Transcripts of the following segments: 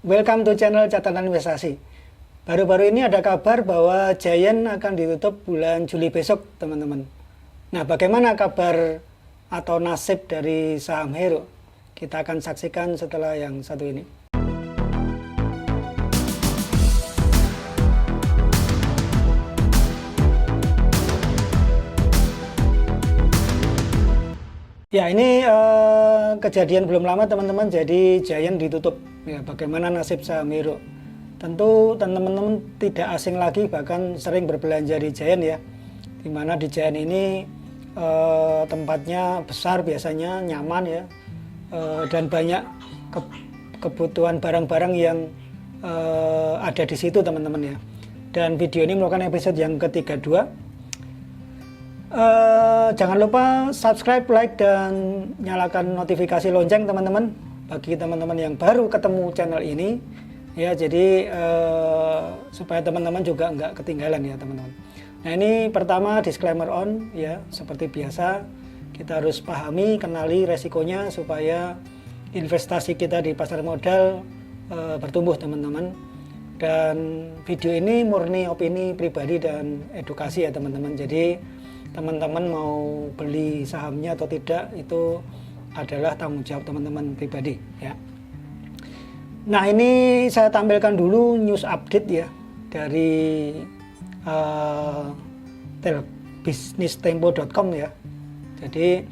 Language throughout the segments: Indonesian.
Welcome to channel Catatan Investasi. Baru-baru ini ada kabar bahwa Giant akan ditutup bulan Juli besok, teman-teman. Nah, bagaimana kabar atau nasib dari saham Hero? Kita akan saksikan setelah yang satu ini. Ya, ini kejadian belum lama, teman-teman. Jadi Giant ditutup. Ya, bagaimana nasib saham Hero? Tentu teman-teman tidak asing lagi, bahkan sering berbelanja di Giant ya. Dimana di Giant ini tempatnya besar, biasanya nyaman ya, dan banyak kebutuhan barang-barang yang ada di situ, teman-teman ya. Dan video ini merupakan episode yang ke-32. Jangan lupa subscribe, like, dan nyalakan notifikasi lonceng, teman-teman, bagi teman-teman yang baru ketemu channel ini ya. Jadi supaya teman-teman juga nggak ketinggalan ya, teman-teman. Nah, ini pertama disclaimer on ya, seperti biasa kita harus pahami, kenali resikonya supaya investasi kita di pasar modal bertumbuh, teman-teman. Dan video ini murni opini pribadi dan edukasi ya, teman-teman. Jadi teman-teman mau beli sahamnya atau tidak itu adalah tanggung jawab teman-teman pribadi ya. Nah, ini saya tampilkan dulu news update ya dari bisnistempo.com ya. Jadi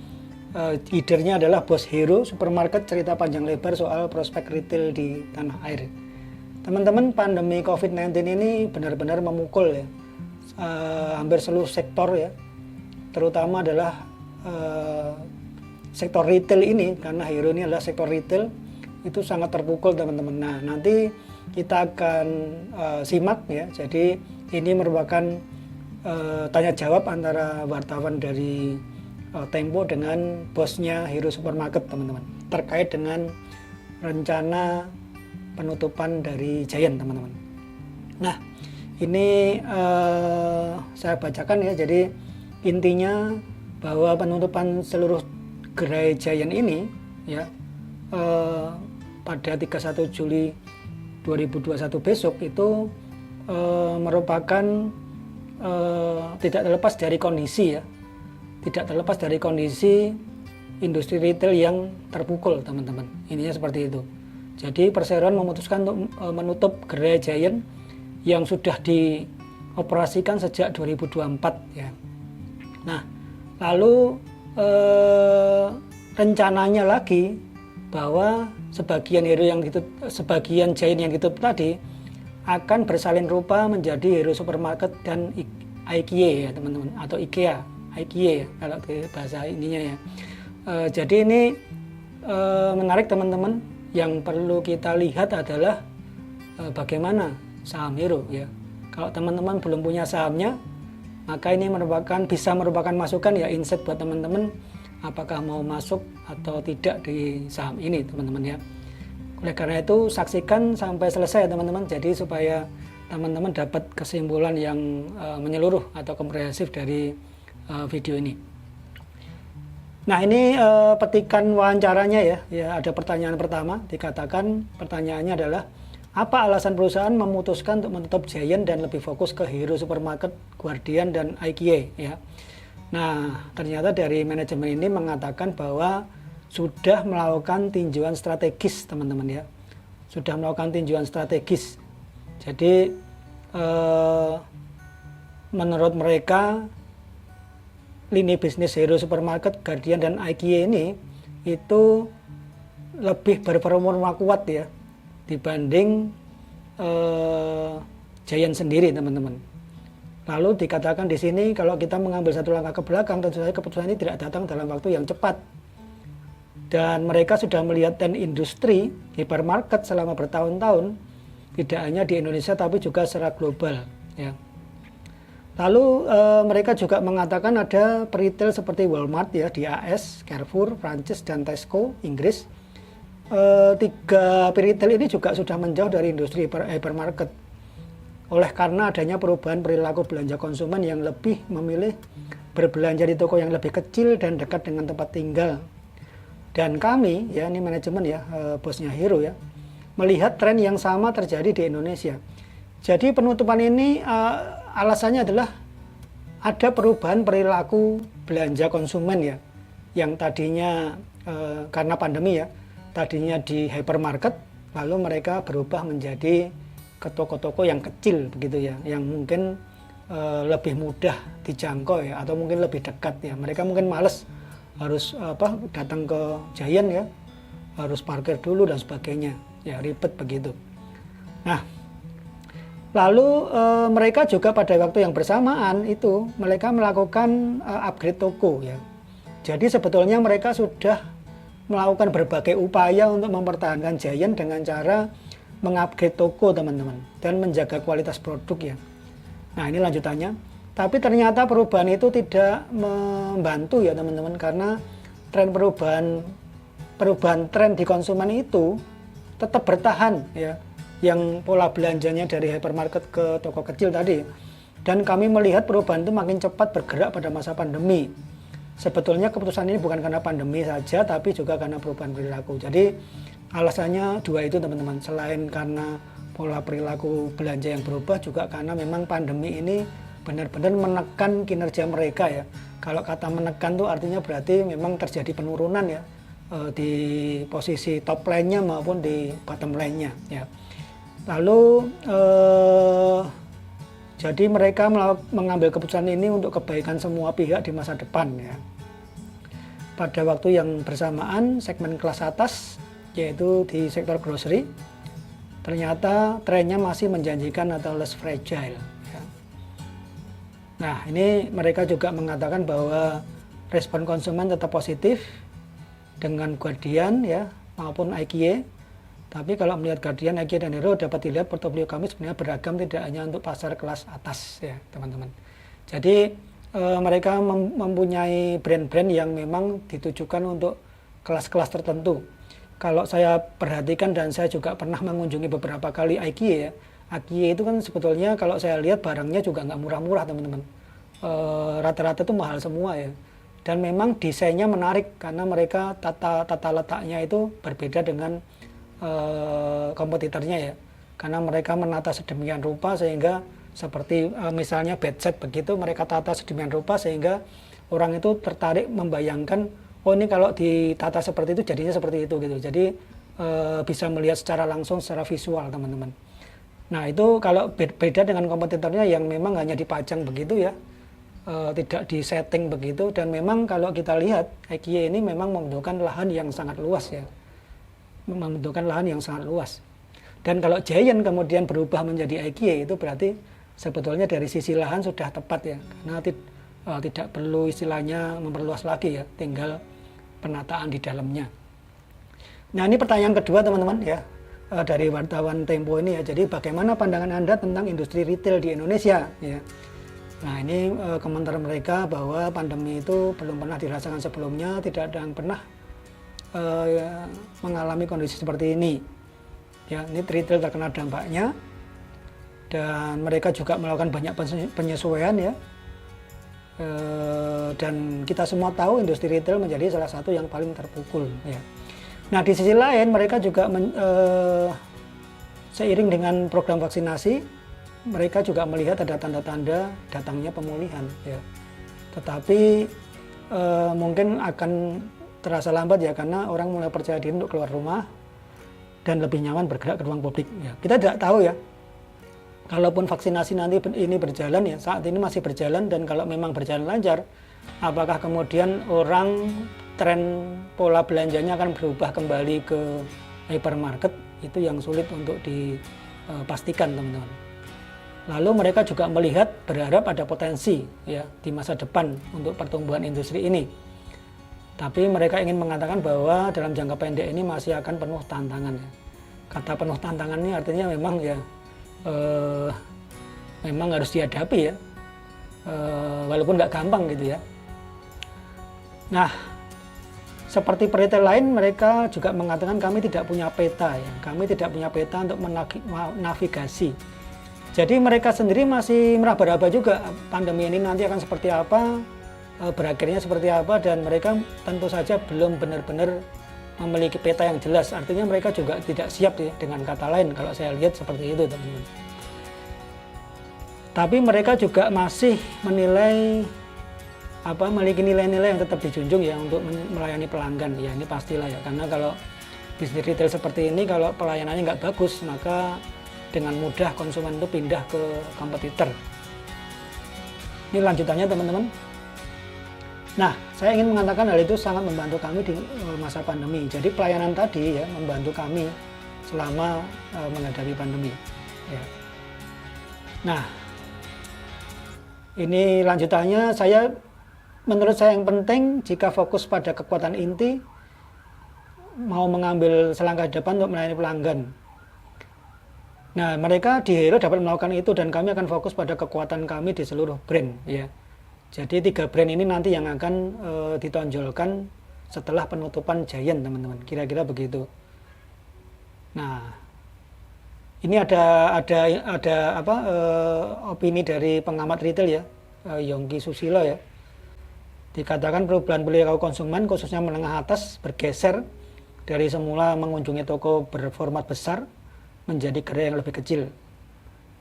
leadernya adalah Bos Hero Supermarket, cerita panjang lebar soal prospek retail di tanah air. Teman-teman, pandemi COVID-19 ini benar-benar memukul ya hampir seluruh sektor ya, terutama adalah sektor retail ini, karena Hero ini adalah sektor retail, itu sangat terpukul, teman-teman. Nah, nanti kita akan simak ya. Jadi ini merupakan tanya jawab antara wartawan dari Tempo dengan bosnya Hero Supermarket, teman-teman, terkait dengan rencana penutupan dari Giant, teman-teman. Nah, ini saya bacakan ya. Jadi intinya bahwa penutupan seluruh gerai Giant ini ya pada 31 Juli 2021 besok itu merupakan tidak terlepas dari kondisi ya, tidak terlepas dari kondisi industri retail yang terpukul, teman-teman. Ininya seperti itu. Jadi perseroan memutuskan untuk menutup gerai Giant yang sudah dioperasikan sejak 2024 ya. Nah, lalu rencananya lagi bahwa sebagian Hero yang sebagian Giant yang ditutup tadi akan bersalin rupa menjadi Hero Supermarket dan IKEA ya, teman-teman, atau IKEA ya kalau di bahasa ininya ya. Jadi ini menarik, teman-teman. Yang perlu kita lihat adalah bagaimana saham Hero ya. Kalau teman-teman belum punya sahamnya, maka ini bisa merupakan masukan ya, insight buat teman-teman apakah mau masuk atau tidak di saham ini, teman-teman ya. Oleh karena itu saksikan sampai selesai, teman-teman, jadi supaya teman-teman dapat kesimpulan yang menyeluruh atau komprehensif dari video ini. Nah, ini petikan wawancaranya ya. Ya, ada pertanyaan pertama, dikatakan pertanyaannya adalah apa alasan perusahaan memutuskan untuk menutup Giant dan lebih fokus ke Hero Supermarket, Guardian, dan IKEA ya. Nah, ternyata dari manajemen ini mengatakan bahwa sudah melakukan tinjauan strategis, teman-teman ya. Sudah melakukan tinjauan strategis. Jadi menurut mereka lini bisnis Hero Supermarket, Guardian, dan IKEA ini itu lebih berperforma kuat ya dibanding Giant sendiri, teman-teman. Lalu dikatakan di sini kalau kita mengambil satu langkah ke belakang, tentu saja keputusan ini tidak datang dalam waktu yang cepat. Dan mereka sudah melihat tren industri hypermarket selama bertahun-tahun, tidak hanya di Indonesia tapi juga secara global ya. Lalu mereka juga mengatakan ada peritel seperti Walmart ya di AS, Carrefour, Prancis, dan Tesco, Inggris. Tiga peritel ini juga sudah menjauh dari industri hypermarket oleh karena adanya perubahan perilaku belanja konsumen yang lebih memilih berbelanja di toko yang lebih kecil dan dekat dengan tempat tinggal. Dan kami ya, ini manajemen ya, bosnya Hero ya, melihat tren yang sama terjadi di Indonesia. Jadi penutupan ini alasannya adalah ada perubahan perilaku belanja konsumen ya, yang tadinya karena pandemi ya, tadinya di hypermarket, lalu mereka berubah menjadi ke toko-toko yang kecil begitu ya, yang mungkin lebih mudah dijangkau ya, atau mungkin lebih dekat ya. Mereka mungkin males harus datang ke Giant ya, harus parkir dulu dan sebagainya ya, ribet begitu. Nah, lalu mereka juga pada waktu yang bersamaan itu mereka melakukan upgrade toko ya. Jadi sebetulnya mereka sudah melakukan berbagai upaya untuk mempertahankan Giant dengan cara mengupgrade toko teman-teman dan menjaga kualitas produk ya. Nah, ini lanjutannya. Tapi ternyata perubahan itu tidak membantu ya teman-teman, karena tren perubahan tren di konsumen itu tetap bertahan ya, yang pola belanjanya dari hypermarket ke toko kecil tadi. Dan kami melihat perubahan itu makin cepat bergerak pada masa pandemi. Sebetulnya keputusan ini bukan karena pandemi saja, tapi juga karena perubahan perilaku. Jadi alasannya dua itu teman-teman, selain karena pola perilaku belanja yang berubah, juga karena memang pandemi ini benar-benar menekan kinerja mereka ya. Kalau kata menekan tuh artinya berarti memang terjadi penurunan ya, di posisi top line-nya maupun di bottom line-nya ya. Lalu jadi mereka mengambil keputusan ini untuk kebaikan semua pihak di masa depan ya. Pada waktu yang bersamaan, segmen kelas atas yaitu di sektor grocery ternyata trennya masih menjanjikan atau less fragile ya. Nah, ini mereka juga mengatakan bahwa respon konsumen tetap positif dengan Guardian ya maupun IKEA. Tapi kalau melihat Guardian, IKEA dan Hero dapat dilihat portofolio kami sebenarnya beragam, tidak hanya untuk pasar kelas atas ya teman-teman. Jadi mereka mempunyai brand-brand yang memang ditujukan untuk kelas-kelas tertentu. Kalau saya perhatikan dan saya juga pernah mengunjungi beberapa kali IKEA ya, IKEA itu kan sebetulnya kalau saya lihat barangnya juga nggak murah-murah teman-teman. Rata-rata itu mahal semua ya. Dan memang desainnya menarik karena mereka tata letaknya itu berbeda dengan kompetitornya ya. Karena mereka menata sedemikian rupa sehingga seperti misalnya bedset begitu, mereka tata sedemikian rupa sehingga orang itu tertarik membayangkan, oh ini kalau ditata seperti itu jadinya seperti itu gitu. Jadi bisa melihat secara langsung, secara visual teman-teman. Nah itu kalau beda dengan kompetitornya yang memang hanya dipajang begitu ya, tidak di setting begitu. Dan memang kalau kita lihat IKEA ini memang membutuhkan lahan yang sangat luas ya, membutuhkan lahan yang sangat luas. Dan kalau Giant kemudian berubah menjadi IKEA, itu berarti sebetulnya dari sisi lahan sudah tepat ya, karena tidak perlu istilahnya memperluas lagi ya, tinggal penataan di dalamnya. Nah ini pertanyaan kedua teman-teman ya, dari wartawan Tempo ini ya. Jadi bagaimana pandangan Anda tentang industri retail di Indonesia ya. Nah ini komentar mereka bahwa pandemi itu belum pernah dirasakan sebelumnya, tidak ada yang pernah mengalami kondisi seperti ini. Ya, ini retail terkena dampaknya dan mereka juga melakukan banyak penyesuaian ya. Dan kita semua tahu industri retail menjadi salah satu yang paling terpukul ya. Nah di sisi lain mereka juga seiring dengan program vaksinasi mereka juga melihat ada tanda-tanda datangnya pemulihan ya. Tetapi mungkin akan terasa lambat ya, karena orang mulai percaya diri untuk keluar rumah dan lebih nyaman bergerak ke ruang publik ya. Kita tidak tahu ya, kalaupun vaksinasi nanti ini berjalan ya, saat ini masih berjalan, dan kalau memang berjalan lancar, apakah kemudian orang tren pola belanjanya akan berubah kembali ke hypermarket, itu yang sulit untuk dipastikan teman-teman. Lalu mereka juga berharap ada potensi ya di masa depan untuk pertumbuhan industri ini. Tapi mereka ingin mengatakan bahwa dalam jangka pendek ini masih akan penuh tantangan. Kata penuh tantangan ini artinya memang ya memang harus dihadapi ya, walaupun nggak gampang gitu ya. Nah, seperti retail lain, mereka juga mengatakan kami tidak punya peta ya, kami tidak punya peta untuk menavigasi. Jadi mereka sendiri masih meraba-raba juga pandemi ini nanti akan seperti apa, berakhirnya seperti apa, dan mereka tentu saja belum benar-benar memiliki peta yang jelas. Artinya mereka juga tidak siap ya, dengan kata lain kalau saya lihat seperti itu teman-teman. Tapi mereka juga masih menilai memiliki nilai-nilai yang tetap dijunjung ya untuk melayani pelanggan ya, ini pastilah ya, karena kalau bisnis retail seperti ini kalau pelayanannya nggak bagus maka dengan mudah konsumen itu pindah ke kompetitor. Ini lanjutannya teman-teman. Nah, saya ingin mengatakan hal itu sangat membantu kami di masa pandemi. Jadi pelayanan tadi ya membantu kami selama menghadapi pandemi ya. Nah, ini lanjutannya, menurut saya yang penting jika fokus pada kekuatan inti, mau mengambil selangkah depan untuk melayani pelanggan. Nah, mereka di Hero dapat melakukan itu dan kami akan fokus pada kekuatan kami di seluruh brand ya. Jadi 3 brand ini nanti yang akan ditonjolkan setelah penutupan Giant teman-teman, kira-kira begitu. Nah, ini ada opini dari pengamat retail ya, Yongki Susilo ya. Dikatakan perubahan perilaku konsumen khususnya menengah atas bergeser dari semula mengunjungi toko berformat besar menjadi gerai yang lebih kecil,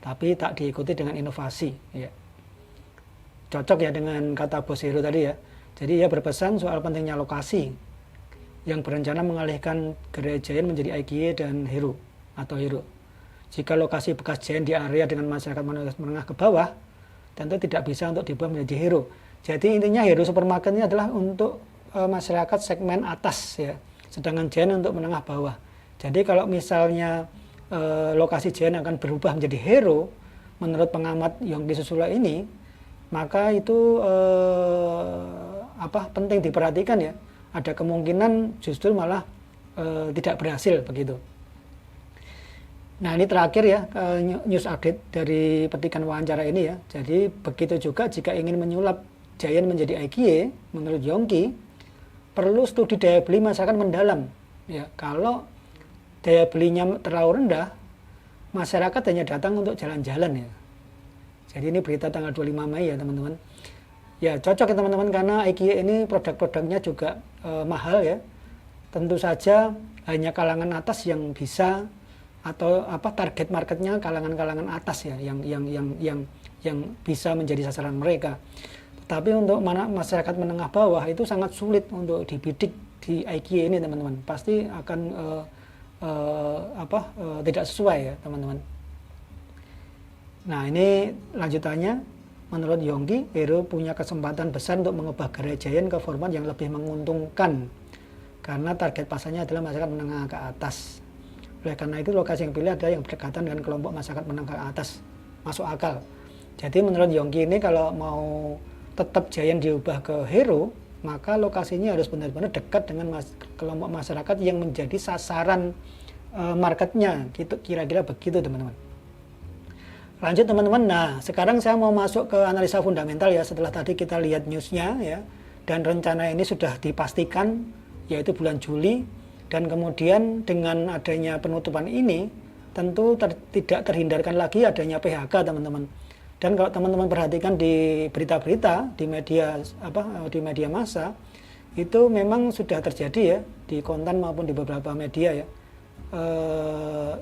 tapi tak diikuti dengan inovasi ya. Cocok ya dengan kata bos Hero tadi ya. Jadi ia berpesan soal pentingnya lokasi yang berencana mengalihkan gerai Giant menjadi IKEA dan Hero atau Hero. Jika lokasi bekas Giant di area dengan masyarakat menengah ke bawah, tentu tidak bisa untuk diubah menjadi Hero. Jadi intinya Hero Supermarket ini adalah untuk masyarakat segmen atas ya, sedangkan Giant untuk menengah bawah. Jadi kalau misalnya lokasi Giant akan berubah menjadi Hero, menurut pengamat Yongki Susilo ini, maka itu penting diperhatikan ya. Ada kemungkinan justru malah tidak berhasil begitu. Nah, ini terakhir ya, news update dari petikan wawancara ini ya. Jadi begitu juga jika ingin menyulap Giant menjadi IKEA, menurut Yongki perlu studi daya beli masyarakat mendalam ya. Kalau daya belinya terlalu rendah, masyarakat hanya datang untuk jalan-jalan ya. Jadi ini berita tanggal 25 Mei ya teman-teman. Ya cocok ya teman-teman, karena IKEA ini produk-produknya juga mahal ya. Tentu saja hanya kalangan atas yang bisa, atau target marketnya kalangan-kalangan atas ya, yang bisa menjadi sasaran mereka. Tapi untuk masyarakat menengah bawah itu sangat sulit untuk dibidik di IKEA ini teman-teman. Pasti akan tidak sesuai ya teman-teman. Nah, ini lanjutannya, menurut Yongki, Hero punya kesempatan besar untuk mengubah gerai Giant ke format yang lebih menguntungkan karena target pasarnya adalah masyarakat menengah ke atas. Oleh karena itu lokasi yang pilih adalah yang berdekatan dengan kelompok masyarakat menengah ke atas. Masuk akal. Jadi menurut Yongki ini kalau mau tetap Giant diubah ke Hero, maka lokasinya harus benar-benar dekat dengan kelompok masyarakat yang menjadi sasaran marketnya, gitu, kira-kira begitu teman-teman. Lanjut teman-teman. Nah, sekarang saya mau masuk ke analisa fundamental ya, setelah tadi kita lihat newsnya ya, dan rencana ini sudah dipastikan yaitu bulan Juli, dan kemudian dengan adanya penutupan ini tentu tidak terhindarkan lagi adanya PHK teman-teman. Dan kalau teman-teman perhatikan di berita-berita di media massa, itu memang sudah terjadi ya, di konten maupun di beberapa media ya,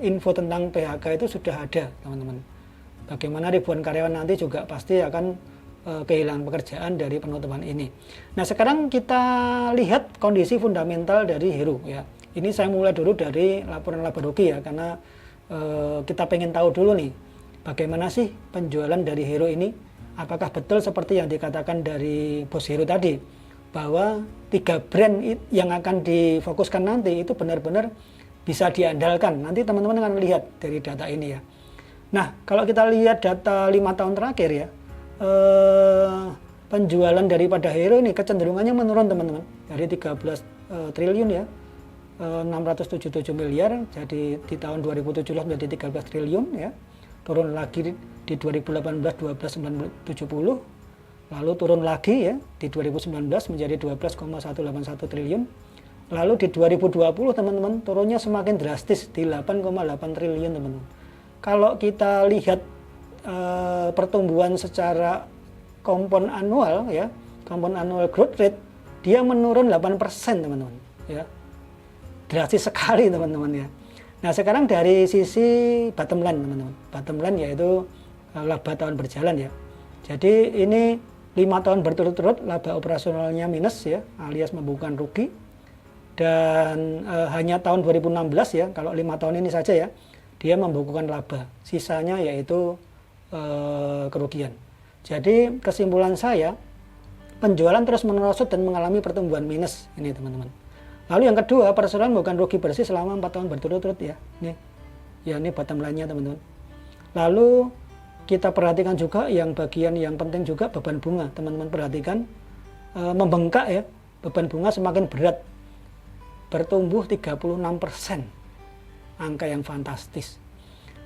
info tentang PHK itu sudah ada teman-teman. Bagaimana ribuan karyawan nanti juga pasti akan kehilangan pekerjaan dari penutupan ini. Nah, sekarang kita lihat kondisi fundamental dari Hero ya. Ini saya mulai dulu dari laporan laba rugi ya, karena kita pengen tahu dulu nih, bagaimana sih penjualan dari Hero ini? Apakah betul seperti yang dikatakan dari bos Hero tadi, bahwa 3 brand yang akan difokuskan nanti itu benar-benar bisa diandalkan? Nanti teman-teman akan lihat dari data ini ya. Nah, kalau kita lihat data 5 tahun terakhir ya, penjualan daripada Hero ini kecenderungannya menurun teman-teman, dari 13 triliun ya, 677 miliar, jadi di tahun 2017 menjadi 13 triliun ya, turun lagi di 2018 12,970, lalu turun lagi ya di 2019 menjadi 12,181 triliun, lalu di 2020 teman-teman turunnya semakin drastis di 8,8 triliun teman-teman. Kalau kita lihat pertumbuhan secara compound annual ya, compound annual growth rate, dia menurun 8% teman-teman ya. drastis sekali teman-teman ya. Nah sekarang dari sisi bottom line teman-teman, bottom line yaitu laba tahun berjalan ya. Jadi ini 5 tahun berturut-turut laba operasionalnya minus ya, alias membukukan rugi. Dan hanya tahun 2016 ya, kalau 5 tahun ini saja ya, dia membukukan laba. Sisanya yaitu kerugian. Jadi kesimpulan saya, penjualan terus merosot dan mengalami pertumbuhan minus ini teman-teman. Lalu yang kedua, perseroan bukan rugi bersih selama 4 tahun berturut-turut ya. Ini bottom line-nya teman-teman. Lalu kita perhatikan juga yang bagian yang penting juga beban bunga. Teman-teman perhatikan membengkak ya. Beban bunga semakin berat. Bertumbuh 36%. Angka yang fantastis.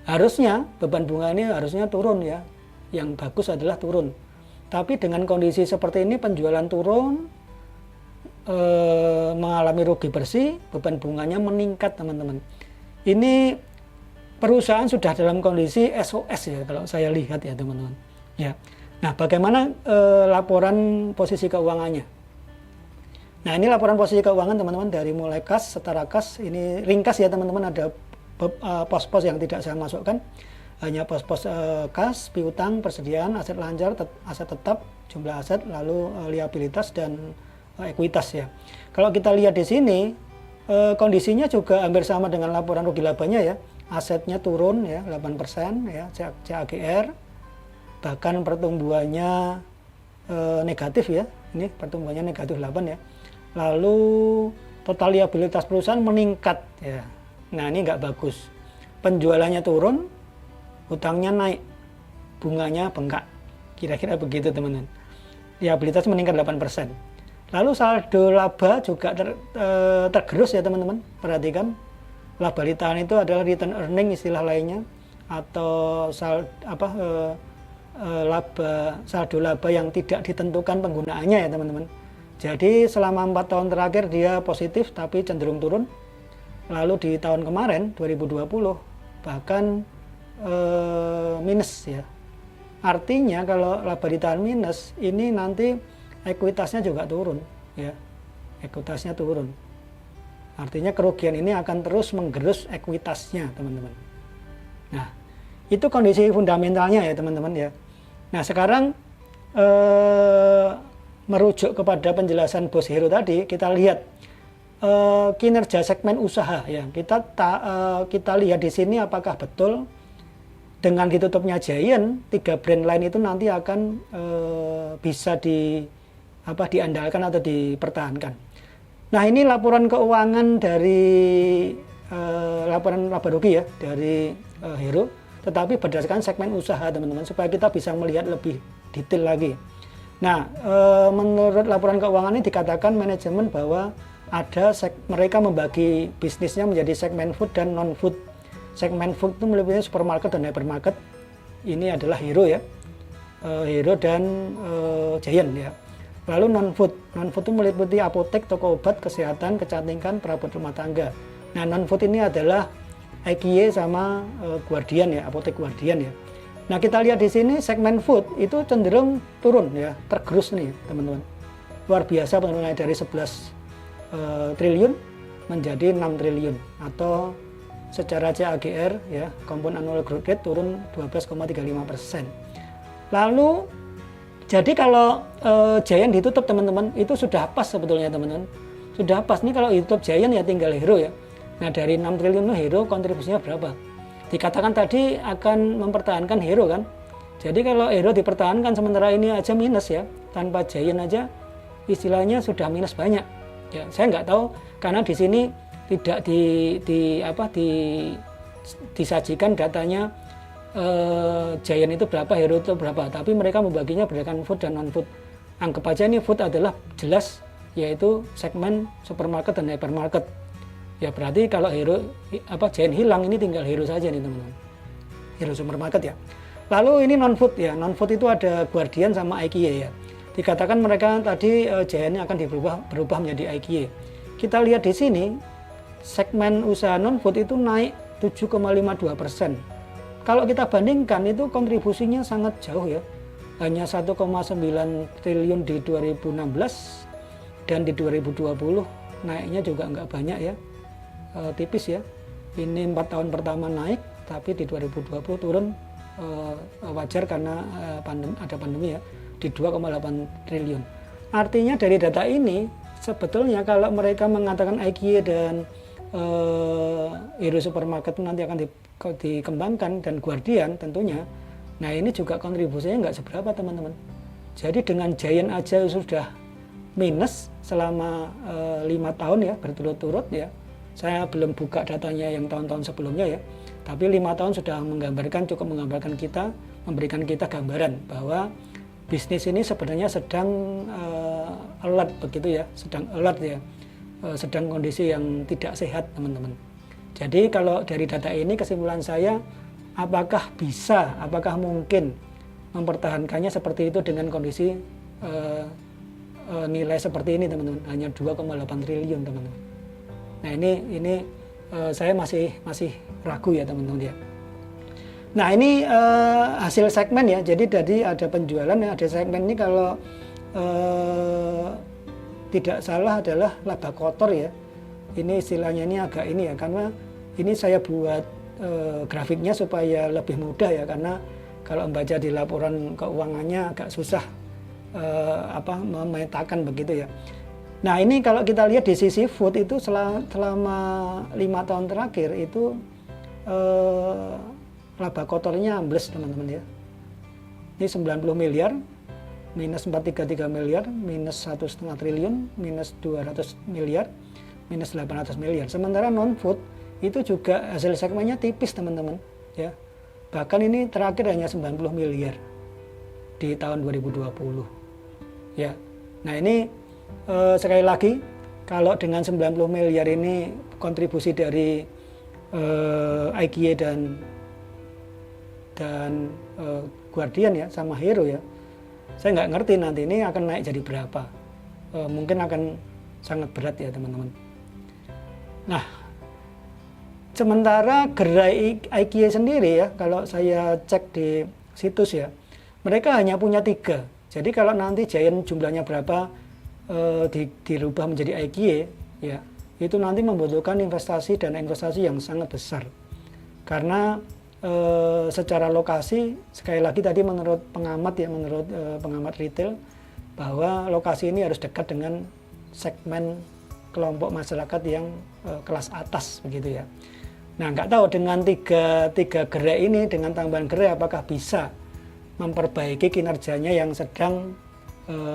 Harusnya beban bunga ini harusnya turun ya. Yang bagus adalah turun. Tapi dengan kondisi seperti ini penjualan turun, mengalami rugi bersih, beban bunganya meningkat teman-teman. Ini perusahaan sudah dalam kondisi SOS ya kalau saya lihat ya teman-teman. Ya. Nah, bagaimana laporan posisi keuangannya? Nah, ini laporan posisi keuangan teman-teman dari mulai kas, setara kas, ini ringkas ya teman-teman, ada pos-pos yang tidak saya masukkan. Hanya pos-pos kas, piutang, persediaan, aset lancar, aset tetap, jumlah aset, lalu liabilitas dan ekuitas ya. Kalau kita lihat di sini kondisinya juga hampir sama dengan laporan rugi labanya ya. Asetnya turun ya 8% ya, CAGR. Bahkan pertumbuhannya negatif ya. Ini pertumbuhannya negatif 8 ya. Lalu total liabilitas perusahaan meningkat ya. Nah, ini nggak bagus. Penjualannya turun, hutangnya naik, bunganya bengkak. Kira-kira begitu teman-teman. Liabilitas meningkat 8%. Lalu saldo laba juga tergerus ya teman-teman. Perhatikan, laba ditahan itu adalah return earning istilah lainnya, atau saldo laba yang tidak ditentukan penggunaannya ya teman-teman. Jadi selama 4 tahun terakhir dia positif tapi cenderung turun. Lalu di tahun kemarin 2020 bahkan minus ya. Artinya kalau laba ditahan minus, ini nanti ekuitasnya juga turun ya, ekuitasnya turun, artinya kerugian ini akan terus menggerus ekuitasnya teman-teman. Nah itu kondisi fundamentalnya ya teman-teman ya. Nah sekarang merujuk kepada penjelasan Bos Hero tadi, kita lihat kinerja segmen usaha ya. Kita lihat di sini apakah betul dengan ditutupnya Giant, 3 brand lain itu nanti akan bisa diandalkan atau dipertahankan. Nah ini laporan keuangan dari laporan laba rugi ya dari Hero, tetapi berdasarkan segmen usaha teman-teman, supaya kita bisa melihat lebih detail lagi. Nah menurut laporan keuangan ini dikatakan manajemen bahwa mereka membagi bisnisnya menjadi segmen food dan non food. Segmen food itu meliputi supermarket dan hypermarket. Ini adalah Hero ya, Hero dan Giant ya. Lalu non-food itu meliputi apotek, toko obat, kesehatan, kecantikan, perabot rumah tangga. Nah non-food ini adalah IKY sama Guardian ya, apotek Guardian ya. Nah kita lihat di sini segmen food itu cenderung turun ya, tergerus nih teman-teman. Luar biasa penurunan dari 11 triliun menjadi 6 triliun, atau secara CAGR ya, Compound Annual Growth Rate turun 12,35%. Lalu jadi kalau Giant ditutup teman-teman, itu sudah pas sebetulnya teman-teman. Sudah pas nih kalau ditutup Giant ya tinggal Hero ya. Nah dari 6 triliun Hero kontribusinya berapa? Dikatakan tadi akan mempertahankan Hero kan. Jadi kalau Hero dipertahankan sementara ini aja minus ya, tanpa Giant aja istilahnya sudah minus banyak. Ya saya nggak tahu karena di sini tidak disajikan datanya Giant itu berapa, Hero itu berapa, tapi mereka membaginya berdasarkan food dan non food. Anggap aja ini food adalah jelas yaitu segmen supermarket dan hypermarket. Ya berarti kalau Giant hilang, ini tinggal Hero saja nih teman-teman. Hero supermarket ya. Lalu ini non food ya. Non food itu ada Guardian sama IKY ya. Dikatakan mereka tadi Giant akan berubah menjadi IKY. Kita lihat di sini segmen usaha non food itu naik 7,52%. Kalau kita bandingkan itu kontribusinya sangat jauh ya, hanya 1,9 triliun di 2016 dan di 2020 naiknya juga nggak banyak ya, tipis ya. Ini 4 tahun pertama naik, tapi di 2020 turun wajar karena ada pandemi ya, di 2,8 triliun. Artinya dari data ini sebetulnya kalau mereka mengatakan IKEA dan Hero Supermarket nanti akan dikembangkan dan Guardian tentunya, nah ini juga kontribusinya nggak seberapa teman-teman. Jadi dengan Giant aja sudah minus selama 5 tahun ya berturut-turut ya. Saya belum buka datanya yang tahun-tahun sebelumnya ya, tapi 5 tahun sudah cukup menggambarkan kita, memberikan kita gambaran bahwa bisnis ini sebenarnya sedang alert begitu ya, sedang alert ya, sedang kondisi yang tidak sehat teman-teman. Jadi kalau dari data ini kesimpulan saya, apakah mungkin mempertahankannya seperti itu dengan kondisi nilai seperti ini teman-teman, hanya 2,8 triliun teman-teman. Nah ini saya masih ragu ya teman-teman ya. Nah ini hasil segmen ya, jadi ada penjualan ya, ada segmen ini kalau tidak salah adalah laba kotor ya. Ini istilahnya ini agak ini ya, karena ini saya buat grafiknya supaya lebih mudah ya, karena kalau membaca di laporan keuangannya agak susah memetakan begitu ya. Nah ini kalau kita lihat di sisi food itu selama 5 tahun terakhir itu laba kotornya ambles teman-teman ya. Ini 90 miliar, minus 433 miliar, minus 1,5 triliun, minus 200 miliar, minus 800 miliar. Sementara non-food itu juga hasil segmennya tipis teman-teman ya. Bahkan ini terakhir hanya 90 miliar di tahun 2020 ya. Nah ini sekali lagi kalau dengan 90 miliar ini kontribusi dari IKEA dan Guardian ya sama Hero ya, saya nggak ngerti nanti ini akan naik jadi berapa. Mungkin akan sangat berat ya teman-teman. Nah sementara gerai IKEA sendiri ya, kalau saya cek di situs ya, mereka hanya punya 3. Jadi kalau nanti Giant jumlahnya berapa dirubah menjadi IKEA ya, itu nanti membutuhkan investasi yang sangat besar. Karena secara lokasi, sekali lagi tadi menurut pengamat retail, bahwa lokasi ini harus dekat dengan segmen kelompok masyarakat yang kelas atas begitu ya. Nah nggak tahu dengan tiga gerai ini, dengan tambahan gerai apakah bisa memperbaiki kinerjanya yang sedang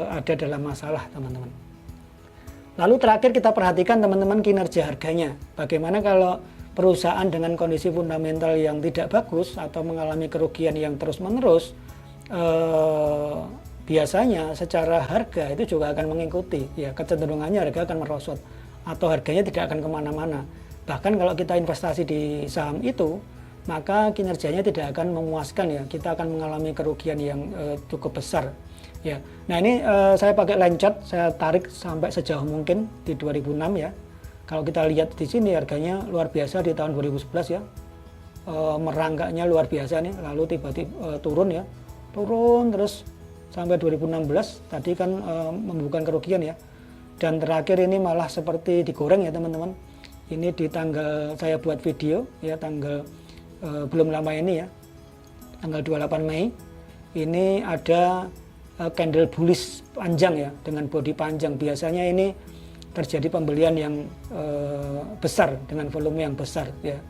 ada dalam masalah teman-teman. Lalu terakhir kita perhatikan teman-teman kinerja harganya. Bagaimana kalau perusahaan dengan kondisi fundamental yang tidak bagus atau mengalami kerugian yang terus-menerus, biasanya secara harga itu juga akan mengikuti ya, kecenderungannya harga akan merosot atau harganya tidak akan kemana-mana. Bahkan kalau kita investasi di saham itu, maka kinerjanya tidak akan memuaskan ya, kita akan mengalami kerugian yang cukup besar ya. Nah ini saya pakai line chart, saya tarik sampai sejauh mungkin di 2006 ya. Kalau kita lihat di sini harganya luar biasa di tahun 2011 ya, meranggaknya luar biasa nih, lalu tiba-tiba turun ya, turun terus sampai 2016 tadi kan membukukan kerugian ya, dan terakhir ini malah seperti digoreng ya teman-teman. Ini di tanggal saya buat video ya, tanggal belum lama ini ya, tanggal 28 Mei ini ada candle bullish panjang ya, dengan body panjang. Biasanya ini terjadi pembelian yang besar dengan volume yang besar ya.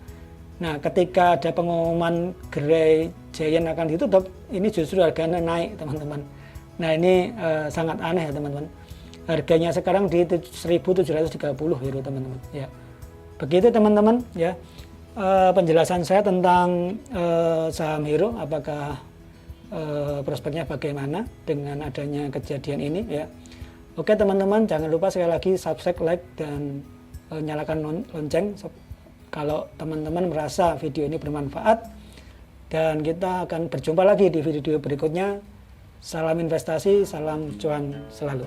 Nah ketika ada pengumuman gerai Giant akan ditutup, ini justru harganya naik teman-teman. Nah ini sangat aneh ya teman-teman. Harganya sekarang di 1.730 Hero teman-teman ya. Begitu teman-teman ya penjelasan saya tentang saham Hero, apakah prospeknya bagaimana dengan adanya kejadian ini ya. Oke teman-teman, jangan lupa sekali lagi subscribe, like, dan nyalakan lonceng kalau teman-teman merasa video ini bermanfaat. Dan kita akan berjumpa lagi di video berikutnya. Salam investasi, salam cuan selalu.